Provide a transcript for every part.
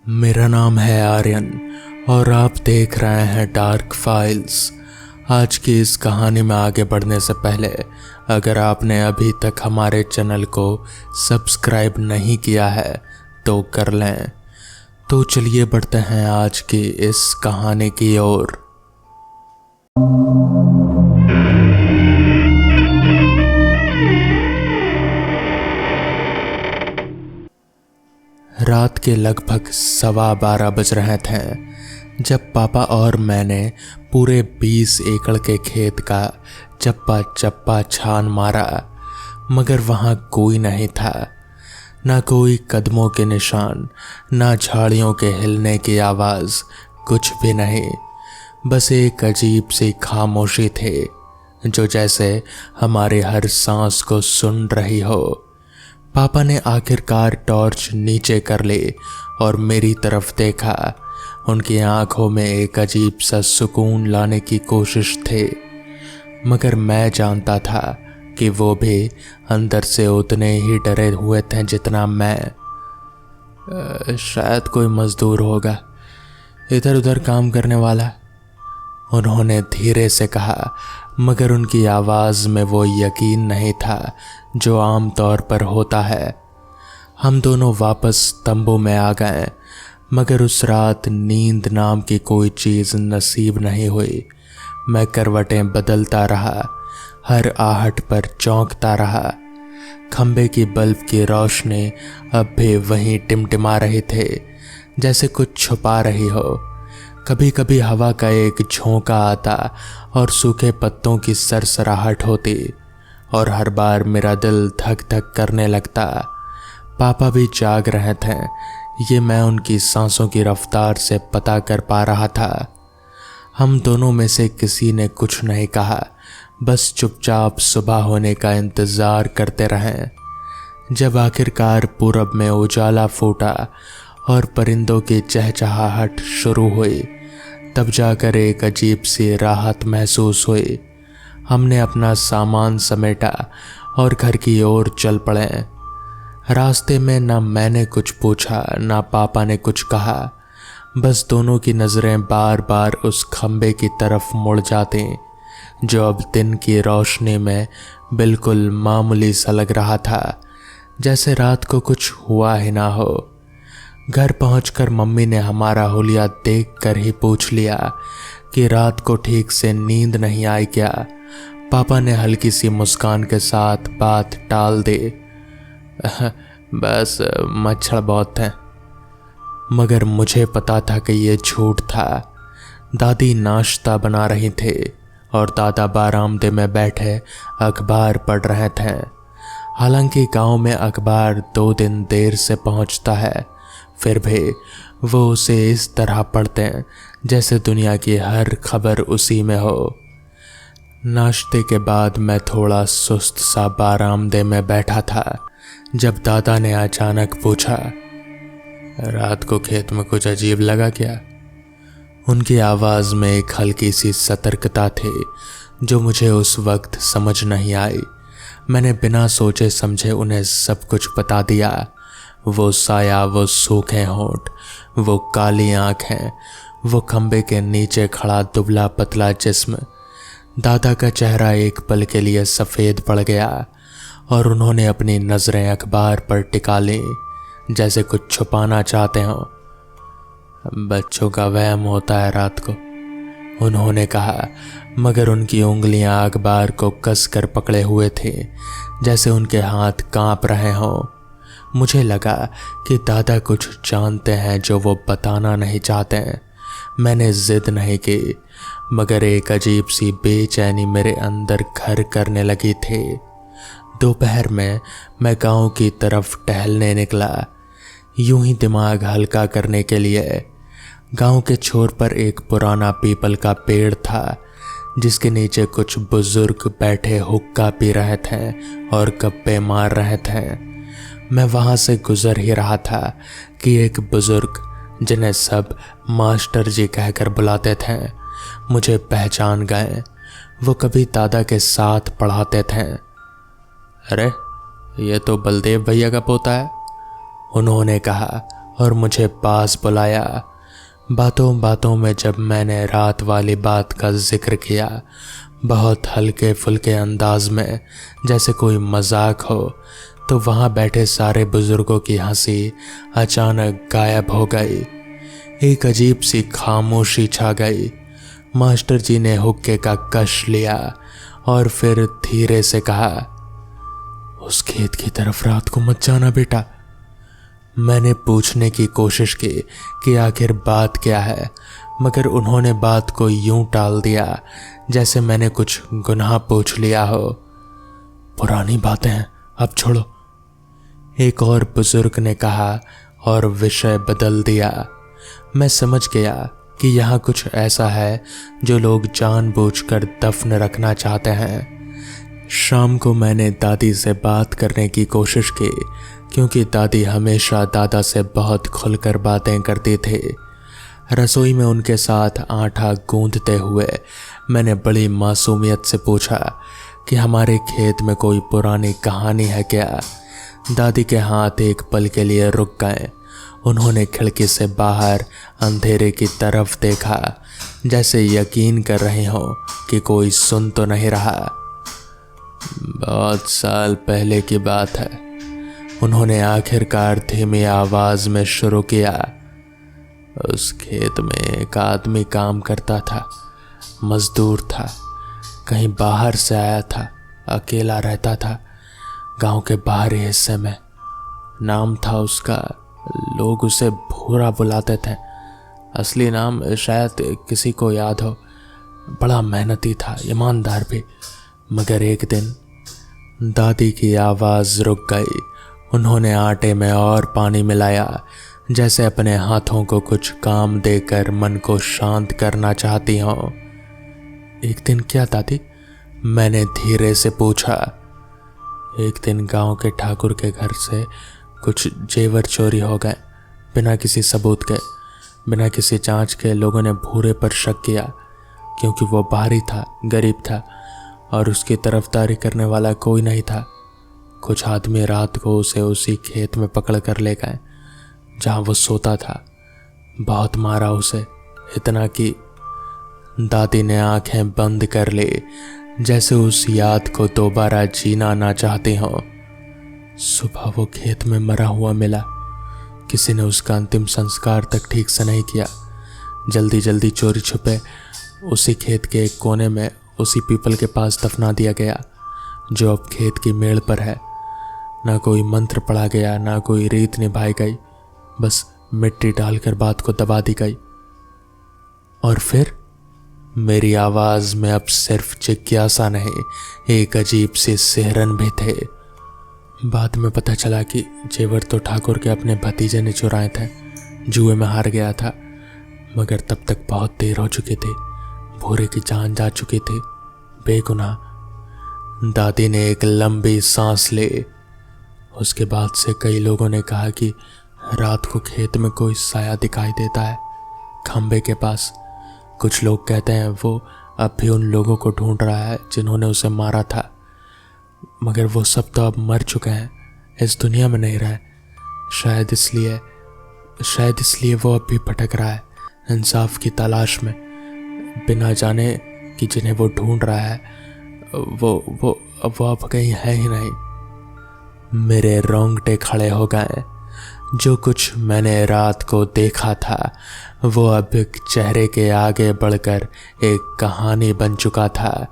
मेरा नाम है आर्यन और आप देख रहे हैं डार्क फाइल्स। आज की इस कहानी में आगे बढ़ने से पहले अगर आपने अभी तक हमारे चैनल को सब्सक्राइब नहीं किया है तो कर लें। तो चलिए बढ़ते हैं आज की इस कहानी की ओर। रात के लगभग 12:15 बज रहे थे जब पापा और मैंने पूरे 20 एकड़ के खेत का चप्पा चप्पा छान मारा, मगर वहाँ कोई नहीं था। ना कोई कदमों के निशान, ना झाड़ियों के हिलने की आवाज़, कुछ भी नहीं। बस एक अजीब सी खामोशी थी जो जैसे हमारे हर सांस को सुन रही हो। पापा ने आखिरकार टॉर्च नीचे कर ली और मेरी तरफ देखा। उनकी आंखों में एक अजीब सा सुकून लाने की कोशिश थी, मगर मैं जानता था कि वो भी अंदर से उतने ही डरे हुए थे जितना मैं। शायद कोई मजदूर होगा, इधर उधर काम करने वाला, उन्होंने धीरे से कहा, मगर उनकी आवाज़ में वो यकीन नहीं था जो आम तौर पर होता है। हम दोनों वापस तंबू में आ गए, मगर उस रात नींद नाम की कोई चीज़ नसीब नहीं हुई। मैं करवटें बदलता रहा, हर आहट पर चौंकता रहा। खंबे की बल्ब की रोशनी अब भी वहीं टिमटिमा रही थी, जैसे कुछ छुपा रही हो। कभी कभी हवा का एक झोंका आता और सूखे पत्तों की सरसराहट होती और हर बार मेरा दिल धक धक करने लगता। पापा भी जाग रहे थे, ये मैं उनकी सांसों की रफ्तार से पता कर पा रहा था। हम दोनों में से किसी ने कुछ नहीं कहा, बस चुपचाप सुबह होने का इंतज़ार करते रहें। जब आखिरकार पूरब में उजाला फूटा और परिंदों की चहचहाहट शुरू हुई, तब जाकर एक अजीब सी राहत महसूस हुई। हमने अपना सामान समेटा और घर की ओर चल पड़े। रास्ते में ना मैंने कुछ पूछा, ना पापा ने कुछ कहा। बस दोनों की नज़रें बार बार उस खंबे की तरफ मुड़ जाती जो अब दिन की रोशनी में बिल्कुल मामूली सा लग रहा था, जैसे रात को कुछ हुआ ही ना हो। घर पहुंचकर मम्मी ने हमारा हुलिया देखकर ही पूछ लिया कि रात को ठीक से नींद नहीं आई क्या। पापा ने हल्की सी मुस्कान के साथ बात टाल दी, बस मच्छर बहुत थे। मगर मुझे पता था कि ये झूठ था। दादी नाश्ता बना रही थी और दादा बरामदे में बैठे अखबार पढ़ रहे थे। हालांकि गांव में अखबार 2 दिन देर से पहुंचता है, फिर भी वो उसे इस तरह पढ़ते हैं जैसे दुनिया की हर खबर उसी में हो। नाश्ते के बाद मैं थोड़ा सुस्त सा बरामदे में बैठा था जब दादा ने अचानक पूछा, रात को खेत में कुछ अजीब लगा क्या? उनकी आवाज़ में एक हल्की सी सतर्कता थी जो मुझे उस वक्त समझ नहीं आई। मैंने बिना सोचे समझे उन्हें सब कुछ बता दिया। वो साया, वो सूखे होंठ, वो काली आंखें, वो खंबे के नीचे खड़ा दुबला पतला जिस्म। दादा का चेहरा एक पल के लिए सफ़ेद पड़ गया और उन्होंने अपनी नज़रें अखबार पर टिका ली, जैसे कुछ छुपाना चाहते हों। बच्चों का वहम होता है रात को, उन्होंने कहा, मगर उनकी उंगलियां अखबार को कस कर पकड़े हुए थी, जैसे उनके हाथ कांप रहे हों। मुझे लगा कि दादा कुछ जानते हैं जो वो बताना नहीं चाहते हैं। मैंने जिद नहीं की, मगर एक अजीब सी बेचैनी मेरे अंदर घर करने लगी थी। दोपहर में मैं गांव की तरफ टहलने निकला, यूं ही दिमाग हल्का करने के लिए। गांव के छोर पर एक पुराना पीपल का पेड़ था जिसके नीचे कुछ बुजुर्ग बैठे हुक्का पी रहे थे और गप्पे मार रहे थे। मैं वहाँ से गुजर ही रहा था कि एक बुजुर्ग, जिन्हें सब मास्टर जी कहकर बुलाते थे, मुझे पहचान गए। वो कभी दादा के साथ पढ़ाते थे। अरे, ये तो बलदेव भैया का पोता है, उन्होंने कहा और मुझे पास बुलाया। बातों बातों में जब मैंने रात वाली बात का जिक्र किया, बहुत हल्के फुल्के अंदाज में, जैसे कोई मजाक हो, तो वहाँ बैठे सारे बुजुर्गों की हंसी अचानक गायब हो गई। एक अजीब सी खामोशी छा गई। मास्टर जी ने हुक्के का कश लिया और फिर धीरे से कहा, उस खेत की तरफ रात को मत जाना बेटा। मैंने पूछने की कोशिश की कि आखिर बात क्या है, मगर उन्होंने बात को यूं टाल दिया जैसे मैंने कुछ गुनाह पूछ लिया हो। पुरानी बातें हैं, अब छोड़ो, एक और बुजुर्ग ने कहा और विषय बदल दिया। मैं समझ गया कि यहाँ कुछ ऐसा है जो लोग जानबूझकर दफन रखना चाहते हैं। शाम को मैंने दादी से बात करने की कोशिश की, क्योंकि दादी हमेशा दादा से बहुत खुलकर बातें करती थी। रसोई में उनके साथ आटा गूंदते हुए मैंने बड़ी मासूमियत से पूछा कि हमारे खेत में कोई पुरानी कहानी है क्या। दादी के हाथ एक पल के लिए रुक गए। उन्होंने खिड़की से बाहर अंधेरे की तरफ देखा, जैसे यकीन कर रहे हो कि कोई सुन तो नहीं रहा। बहुत साल पहले की बात है, उन्होंने आखिरकार धीमी आवाज में शुरू किया। उस खेत में एक आदमी काम करता था, मजदूर था, कहीं बाहर से आया था, अकेला रहता था, गांव के बाहरी हिस्से में। नाम था उसका, लोग उसे भूरा बुलाते थे, असली नाम शायद किसी को याद हो। बड़ा मेहनती था, ईमानदार भी। मगर एक दिन दादी की आवाज़ रुक गई। उन्होंने आटे में और पानी मिलाया, जैसे अपने हाथों को कुछ काम देकर मन को शांत करना चाहती हों। एक दिन क्या दादी? मैंने धीरे से पूछा। एक दिन गांव के ठाकुर के घर से कुछ जेवर चोरी हो गए, बिना किसी सबूत के, बिना किसी जांच के। लोगों ने भूरे पर शक किया, क्योंकि वो बाहरी था, गरीब था और उसकी तरफदारी करने वाला कोई नहीं था। कुछ आदमी रात को उसे उसी खेत में पकड़ कर ले गए जहाँ वो सोता था। बहुत मारा उसे, इतना कि दादी ने आंखें बंद कर ली, जैसे उस याद को दोबारा जीना ना चाहती हो। सुबह वो खेत में मरा हुआ मिला। किसी ने उसका अंतिम संस्कार तक ठीक से नहीं किया। जल्दी जल्दी चोरी छुपे उसी खेत के एक कोने में उसी पीपल के पास दफना दिया गया, जो अब खेत की मेड़ पर है। ना कोई मंत्र पढ़ा गया, ना कोई रीत निभाई गई, बस मिट्टी डालकर बात को दबा दी गई। और फिर मेरी आवाज में अब सिर्फ जिज्ञासा नहीं, एक अजीब सी सिहरन भी थे। बाद में पता चला कि जेवर तो ठाकुर के अपने भतीजे ने चुराए थे। जुए में हार गया था, मगर तब तक बहुत देर हो चुकी थी। भूरे की जान जा चुकी थी, बेगुनाह। दादी ने एक लंबी सांस ली। उसके बाद से कई लोगों ने कहा कि रात को खेत में कोई साया दिखाई देता है, खंबे के पास। कुछ लोग कहते हैं वो अब भी उन लोगों को ढूंढ रहा है जिन्होंने उसे मारा था, मगर वो सब तो अब मर चुके हैं, इस दुनिया में नहीं रहे। शायद इसलिए वो अब भी भटक रहा है इंसाफ की तलाश में, बिना जाने कि जिन्हें वो ढूंढ रहा है वो अब कहीं है ही नहीं। मेरे रोंगटे खड़े हो गए। जो कुछ मैंने रात को देखा था वो अब चेहरे के आगे बढ़कर एक कहानी बन चुका था।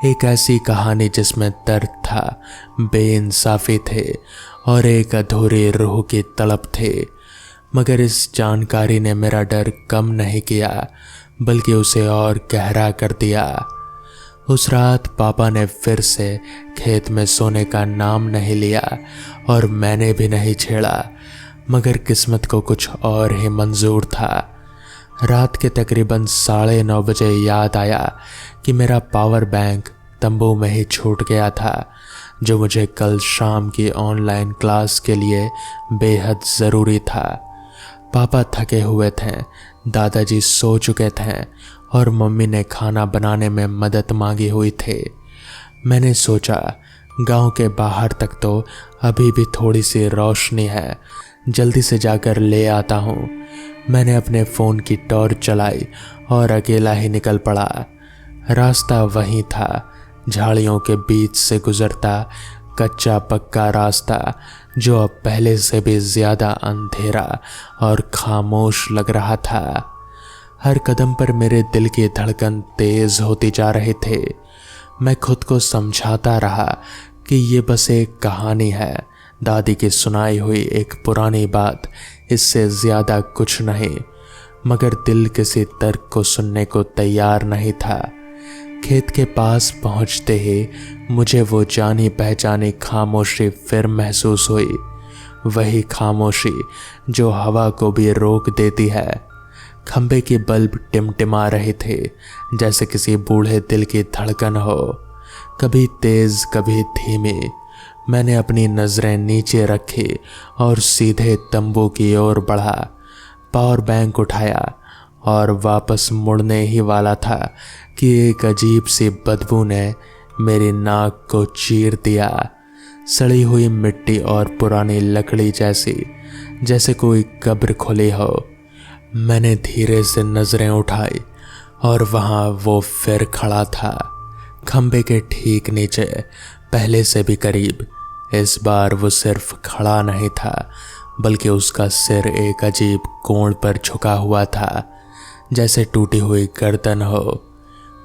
एक ऐसी कहानी जिसमें दर्द था, बेइंसाफी थे और एक अधूरी रूह की तड़प थे। मगर इस जानकारी ने मेरा डर कम नहीं किया, बल्कि उसे और गहरा कर दिया। उस रात पापा ने फिर से खेत में सोने का नाम नहीं लिया और मैंने भी नहीं छेड़ा, मगर किस्मत को कुछ और ही मंजूर था। रात के तकरीबन 9:30 बजे याद आया कि मेरा पावर बैंक तंबू में ही छूट गया था, जो मुझे कल शाम की ऑनलाइन क्लास के लिए बेहद ज़रूरी था। पापा थके हुए थे, दादाजी सो चुके थे और मम्मी ने खाना बनाने में मदद मांगी हुई थी। मैंने सोचा गांव के बाहर तक तो अभी भी थोड़ी सी रोशनी है, जल्दी से जाकर ले आता हूँ। मैंने अपने फ़ोन की टॉर्च चलाई और अकेला ही निकल पड़ा। रास्ता वहीं था, झाड़ियों के बीच से गुजरता कच्चा पक्का रास्ता, जो अब पहले से भी ज़्यादा अंधेरा और खामोश लग रहा था। हर कदम पर मेरे दिल की धड़कन तेज होती जा रहे थे। मैं खुद को समझाता रहा कि ये बस एक कहानी है, दादी की सुनाई हुई एक पुरानी बात, इससे ज़्यादा कुछ नहीं। मगर दिल किसी तर्क को सुनने को तैयार नहीं था। खेत के पास पहुंचते ही मुझे वो जानी पहचानी खामोशी फिर महसूस हुई। वही खामोशी जो हवा को भी रोक देती है। खंबे के बल्ब टिमटिमा रहे थे, जैसे किसी बूढ़े दिल की धड़कन हो, कभी तेज कभी धीमी। मैंने अपनी नज़रें नीचे रखी और सीधे तंबू की ओर बढ़ा। पावर बैंक उठाया और वापस मुड़ने ही वाला था कि एक अजीब सी बदबू ने मेरी नाक को चीर दिया। सड़ी हुई मिट्टी और पुरानी लकड़ी जैसी, जैसे कोई कब्र खुली हो। मैंने धीरे से नज़रें उठाई और वहाँ वो फिर खड़ा था, खंबे के ठीक नीचे, पहले से भी करीब। इस बार वो सिर्फ खड़ा नहीं था, बल्कि उसका सिर एक अजीब कोण पर झुका हुआ था, जैसे टूटी हुई गर्दन हो।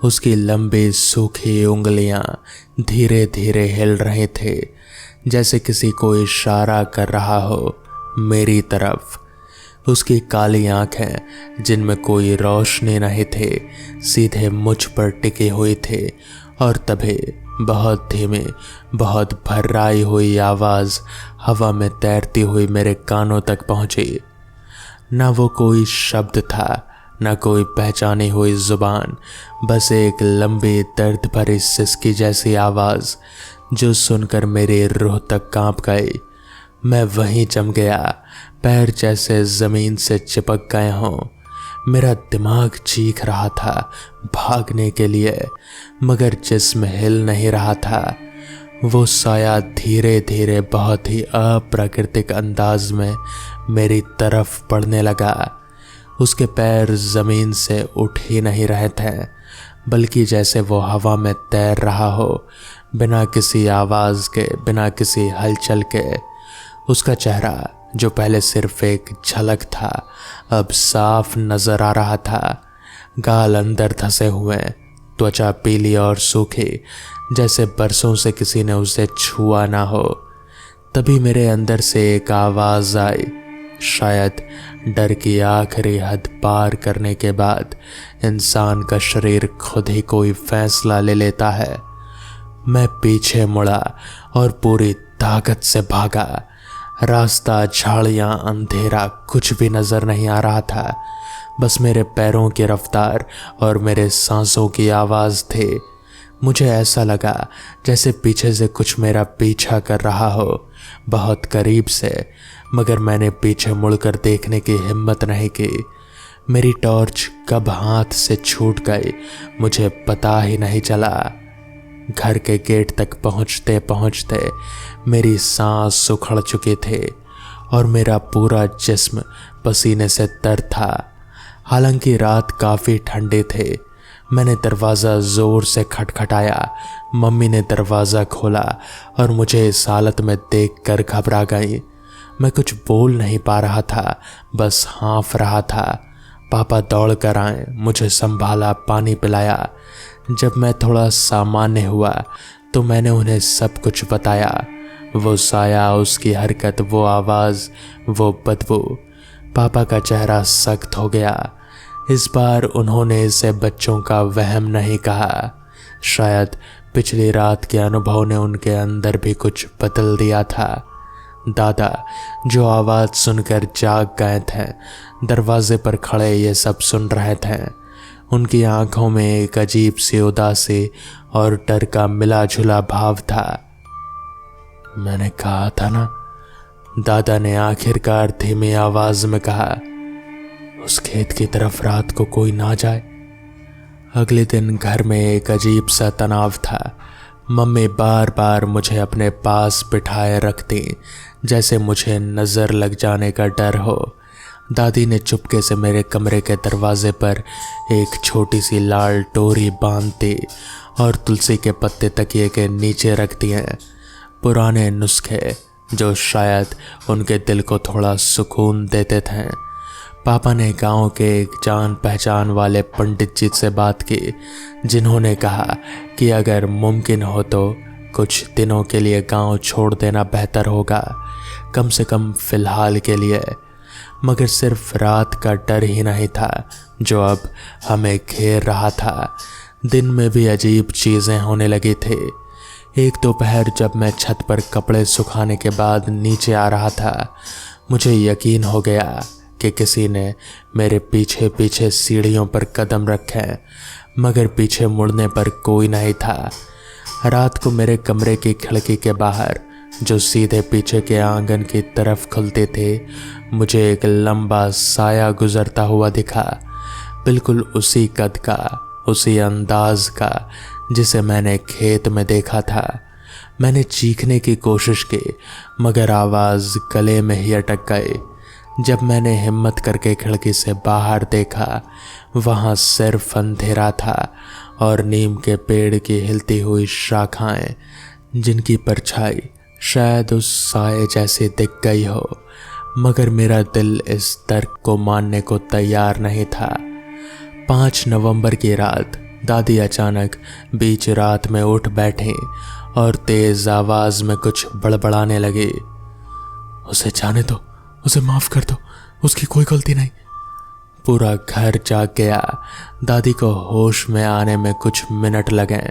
उसकी लंबी सूखी उंगलियां धीरे धीरे हिल रहे थे, जैसे किसी को इशारा कर रहा हो मेरी तरफ। उसकी काली आंखें, जिनमें कोई रोशनी नहीं थे, सीधे मुझ पर टिकी हुई थे। और तभी बहुत धीमी, बहुत भर्राई हुई आवाज़ हवा में तैरती हुई मेरे कानों तक पहुंची। ना वो कोई शब्द था, ना कोई पहचानी हुई जुबान, बस एक लंबी दर्द भरी सिसकी जैसी आवाज़, जो सुनकर मेरी रूह तक कांप गई। मैं वहीं जम गया, पैर जैसे ज़मीन से चिपक गए हों। मेरा दिमाग चीख रहा था भागने के लिए, मगर जिस्म हिल नहीं रहा था। वो साया धीरे धीरे बहुत ही अप्राकृतिक अंदाज में मेरी तरफ बढ़ने लगा। उसके पैर ज़मीन से उठ ही नहीं रहे थे, बल्कि जैसे वो हवा में तैर रहा हो, बिना किसी आवाज़ के, बिना किसी हलचल के। उसका चेहरा, जो पहले सिर्फ एक झलक था, अब साफ नजर आ रहा था। गाल अंदर धंसे हुए, त्वचा पीली और सूखी, जैसे बरसों से किसी ने उसे छुआ ना हो। तभी मेरे अंदर से एक आवाज़ आई। शायद डर की आखिरी हद पार करने के बाद इंसान का शरीर खुद ही कोई फैसला ले लेता है। मैं पीछे मुड़ा और पूरी ताकत से भागा। रास्ता, झाड़ियाँ, अंधेरा, कुछ भी नजर नहीं आ रहा था। बस मेरे पैरों की रफ्तार और मेरे सांसों की आवाज़ थे। मुझे ऐसा लगा जैसे पीछे से कुछ मेरा पीछा कर रहा हो, बहुत करीब से। मगर मैंने पीछे मुड़कर देखने की हिम्मत नहीं की। मेरी टॉर्च कब हाथ से छूट गई, मुझे पता ही नहीं चला। घर के गेट तक पहुंचते पहुंचते मेरी सांस सुखड़ चुके थे और मेरा पूरा जिस्म पसीने से तर था। हालांकि रात काफ़ी ठंडे थे। मैंने दरवाज़ा ज़ोर से खटखटाया। मम्मी ने दरवाज़ा खोला और मुझे इस हालत में देखकर घबरा गई। मैं कुछ बोल नहीं पा रहा था, बस हाँफ रहा था। पापा दौड़ कर आए, मुझे संभाला, पानी पिलाया। जब मैं थोड़ा सामान्य हुआ तो मैंने उन्हें सब कुछ बताया। वो साया, उसकी हरकत, वो आवाज़, वो बदबू। पापा का चेहरा सख्त हो गया। इस बार उन्होंने इसे बच्चों का वहम नहीं कहा। शायद पिछली रात के अनुभव ने उनके अंदर भी कुछ बदल दिया था। दादा, जो आवाज़ सुनकर जाग गए थे, दरवाजे पर खड़े ये सब सुन रहे थे। उनकी आंखों में एक अजीब सी उदासी और डर का मिला जुला भाव था। मैंने कहा था ना, दादा ने आखिरकार धीमी आवाज में कहा, उस खेत की तरफ रात को कोई ना जाए। अगले दिन घर में एक अजीब सा तनाव था। मम्मी बार बार मुझे अपने पास बिठाए रखती, जैसे मुझे नज़र लग जाने का डर हो। दादी ने चुपके से मेरे कमरे के दरवाजे पर एक छोटी सी लाल डोरी बांधती और तुलसी के पत्ते तकिए के नीचे रख दिए। पुराने नुस्खे जो शायद उनके दिल को थोड़ा सुकून देते थे। पापा ने गांव के एक जान पहचान वाले पंडित जी से बात की, जिन्होंने कहा कि अगर मुमकिन हो तो कुछ दिनों के लिए गांव छोड़ देना बेहतर होगा, कम से कम फिलहाल के लिए। मगर सिर्फ रात का डर ही नहीं था जो अब हमें घेर रहा था। दिन में भी अजीब चीज़ें होने लगी थी। एक दोपहर जब मैं छत पर कपड़े सुखाने के बाद नीचे आ रहा था, मुझे यकीन हो गया कि किसी ने मेरे पीछे पीछे सीढ़ियों पर कदम रखे, मगर पीछे मुड़ने पर कोई नहीं था। रात को मेरे कमरे की खिड़की के बाहर, जो सीधे पीछे के आंगन की तरफ खुलते थे, मुझे एक लंबा साया गुजरता हुआ दिखा, बिल्कुल उसी कद का, उसी अंदाज का जिसे मैंने खेत में देखा था। मैंने चीखने की कोशिश की, मगर आवाज़ गले में ही अटक गई। जब मैंने हिम्मत करके खिड़की से बाहर देखा, वहाँ सिर्फ अंधेरा था और नीम के पेड़ की हिलती हुई शाखाएं, जिनकी परछाई शायद उस साए जैसी दिख गई हो। मगर मेरा दिल इस तर्क को मानने को तैयार नहीं था। 5 नवंबर की रात दादी अचानक बीच रात में उठ बैठी और तेज आवाज में कुछ बड़बड़ाने लगी। उसे जाने दो, उसे माफ कर दो, उसकी कोई गलती नहीं। पूरा घर जाग गया। दादी को होश में आने में कुछ मिनट लगे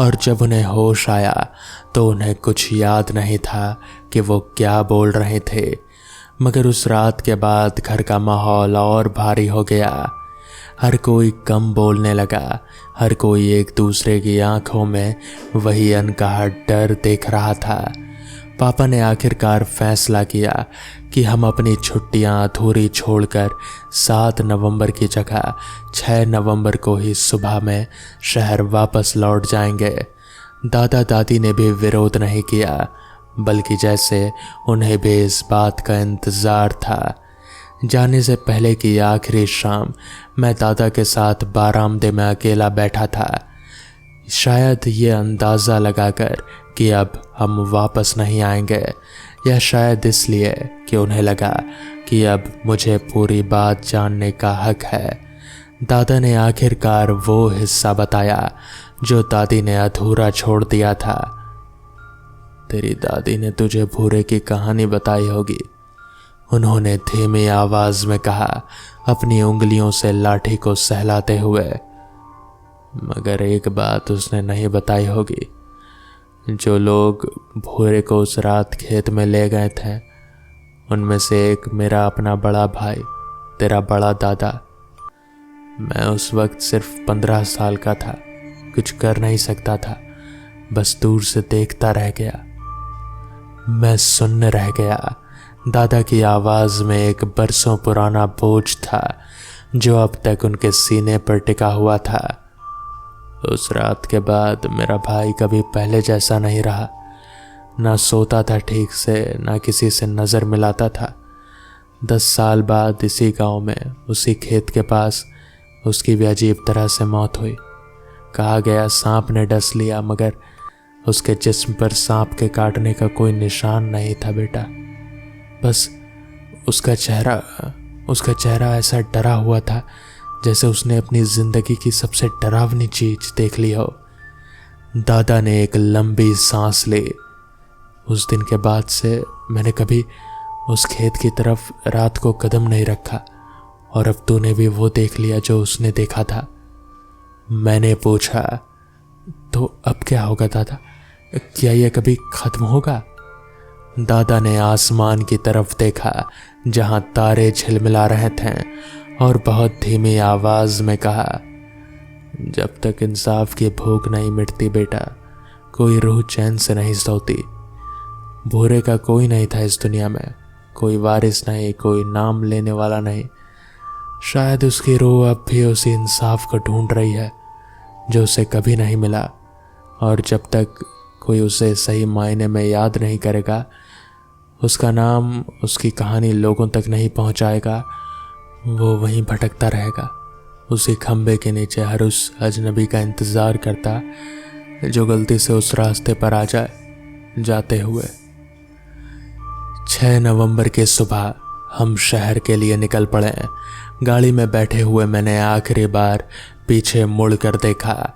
और जब उन्हें होश आया तो उन्हें कुछ याद नहीं था कि वो क्या बोल रहे थे। मगर उस रात के बाद घर का माहौल और भारी हो गया। हर कोई कम बोलने लगा, हर कोई एक दूसरे की आंखों में वही अनकहा डर देख रहा था। पापा ने आखिरकार फैसला किया कि हम अपनी छुट्टियां अधूरी छोड़कर 7 नवंबर की जगह 6 नवंबर को ही सुबह में शहर वापस लौट जाएंगे। दादा दादी ने भी विरोध नहीं किया, बल्कि जैसे उन्हें भी इस बात का इंतज़ार था। जाने से पहले की आखिरी शाम मैं दादा के साथ बारामदे में अकेला बैठा था, शायद ये अंदाज़ा लगाकर कि अब हम वापस नहीं आएंगे, या शायद इसलिए कि उन्हें लगा कि अब मुझे पूरी बात जानने का हक है। दादा ने आखिरकार वो हिस्सा बताया जो दादी ने अधूरा छोड़ दिया था। तेरी दादी ने तुझे भूरे की कहानी बताई होगी, उन्होंने धीमी आवाज में कहा, अपनी उंगलियों से लाठी को सहलाते हुए। मगर एक बात उसने नहीं बताई होगी, जो लोग भूरे को उस रात खेत में ले गए थे, उनमें से एक मेरा अपना बड़ा भाई, तेरा बड़ा दादा। मैं उस वक्त सिर्फ 15 साल का था, कुछ कर नहीं सकता था, बस दूर से देखता रह गया। मैं सुन्न रह गया। दादा की आवाज में एक बरसों पुराना बोझ था जो अब तक उनके सीने पर टिका हुआ था। उस रात के बाद मेरा भाई कभी पहले जैसा नहीं रहा, ना सोता था ठीक से, ना किसी से नज़र मिलाता था। 10 साल बाद इसी गांव में, उसी खेत के पास उसकी भी अजीब तरह से मौत हुई। कहा गया सांप ने डस लिया, मगर उसके जिस्म पर सांप के काटने का कोई निशान नहीं था बेटा। बस उसका चेहरा ऐसा डरा हुआ था जैसे उसने अपनी जिंदगी की सबसे डरावनी चीज देख ली हो। दादा ने एक लंबी सांस ली। उस दिन के बाद से मैंने कभी उस खेत की तरफ रात को कदम नहीं रखा, और अब तूने भी वो देख लिया जो उसने देखा था। मैंने पूछा, तो अब क्या होगा दादा? क्या यह कभी खत्म होगा? दादा ने आसमान की तरफ देखा जहां तारे झिलमिला रहे थे और बहुत धीमी आवाज में कहा, जब तक इंसाफ की भूख नहीं मिटती बेटा, कोई रूह चैन से नहीं सोती। भूरे का कोई नहीं था इस दुनिया में, कोई वारिस नहीं, कोई नाम लेने वाला नहीं। शायद उसकी रूह अब भी उसी इंसाफ को ढूंढ रही है जो उसे कभी नहीं मिला, और जब तक कोई उसे सही मायने में याद नहीं करेगा, उसका नाम, उसकी कहानी लोगों तक नहीं पहुंचाएगा। वो वहीं भटकता रहेगा, उसी खंबे के नीचे हर उस अजनबी का इंतज़ार करता जो गलती से उस रास्ते पर आ जाए। जाते हुए 6 नवंबर की सुबह हम शहर के लिए निकल पड़े। गाड़ी में बैठे हुए मैंने आखिरी बार पीछे मुड़कर देखा।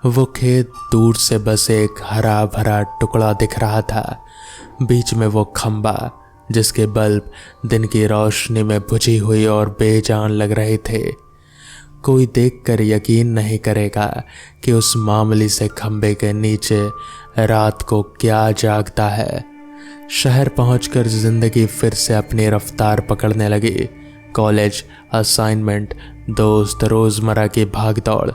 वो खेत दूर से बस एक हरा भरा टुकड़ा दिख रहा था। बीच में वो खंबा जिसके बल्ब दिन की रोशनी में बुझी हुई और बेजान लग रहे थे। कोई देखकर यकीन नहीं करेगा कि उस मामूली से खंबे के नीचे रात को क्या जागता है। शहर पहुंचकर जिंदगी फिर से अपनी रफ्तार पकड़ने लगी। कॉलेज, असाइनमेंट, दोस्त, रोजमर्रा की भागदौड़।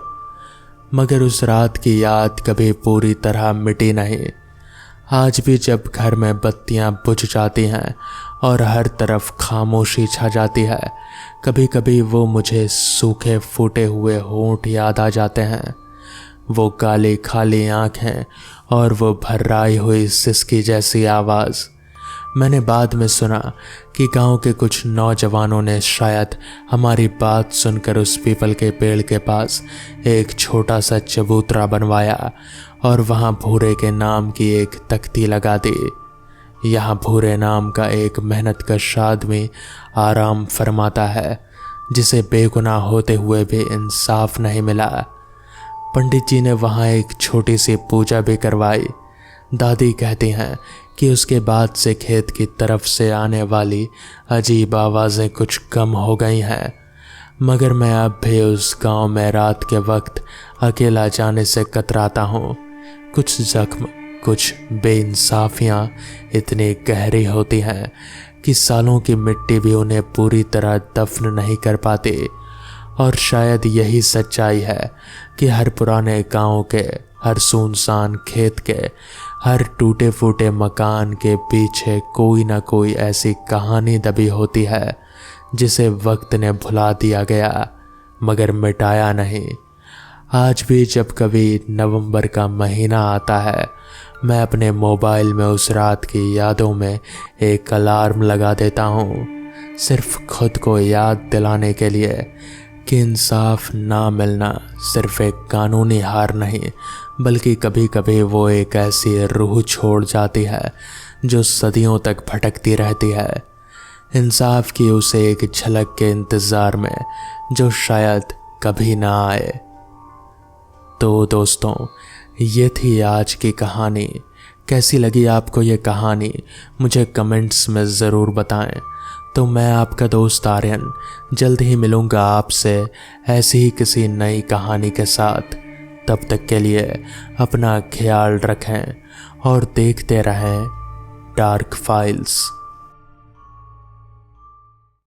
मगर उस रात की याद कभी पूरी तरह मिटी नहीं। आज भी जब घर में बत्तियां बुझ जाती हैं और हर तरफ खामोशी छा जाती है, कभी कभी वो मुझे सूखे फूटे हुए होंठ याद आ जाते हैं। वो काली खाली आंखें और वो भर्राई हुई सिसकी जैसी आवाज़। मैंने बाद में सुना कि गांव के कुछ नौजवानों ने शायद हमारी बात सुनकर उस पीपल के पेड़ के पास एक छोटा सा चबूतरा बनवाया और वहां भूरे के नाम की एक तख्ती लगा दी। यहाँ भूरे नाम का एक मेहनतकश आदमी आराम फरमाता है, जिसे बेगुनाह होते हुए भी इंसाफ नहीं मिला। पंडित जी ने वहाँ एक छोटी सी पूजा भी करवाई। दादी कहती हैं कि उसके बाद से खेत की तरफ से आने वाली अजीब आवाज़ें कुछ कम हो गई हैं। मगर मैं अब भी उस गांव में रात के वक्त अकेला जाने से कतराता हूँ। कुछ जख्म, कुछ बेइंसाफियाँ इतनी गहरी होती हैं कि सालों की मिट्टी भी उन्हें पूरी तरह दफन नहीं कर पाती। और शायद यही सच्चाई है कि हर पुराने गांव के, हर सुनसान खेत के, हर टूटे फूटे मकान के पीछे कोई ना कोई ऐसी कहानी दबी होती है जिसे वक्त ने भुला दिया गया मगर मिटाया नहीं। आज भी जब कभी नवंबर का महीना आता है, मैं अपने मोबाइल में उस रात की यादों में एक अलार्म लगा देता हूँ, सिर्फ खुद को याद दिलाने के लिए कि इंसाफ ना मिलना सिर्फ एक कानूनी हार नहीं, बल्कि कभी कभी वो एक ऐसी रूह छोड़ जाती है जो सदियों तक भटकती रहती है, इंसाफ की उसे एक झलक के इंतज़ार में जो शायद कभी ना आए। तो दोस्तों, ये थी आज की कहानी। कैसी लगी आपको ये कहानी मुझे कमेंट्स में ज़रूर बताएं। तो मैं आपका दोस्त आर्यन जल्द ही मिलूँगा आपसे ऐसी ही किसी नई कहानी के साथ। तब तक के लिए अपना ख्याल रखें और देखते रहें डार्क फाइल्स।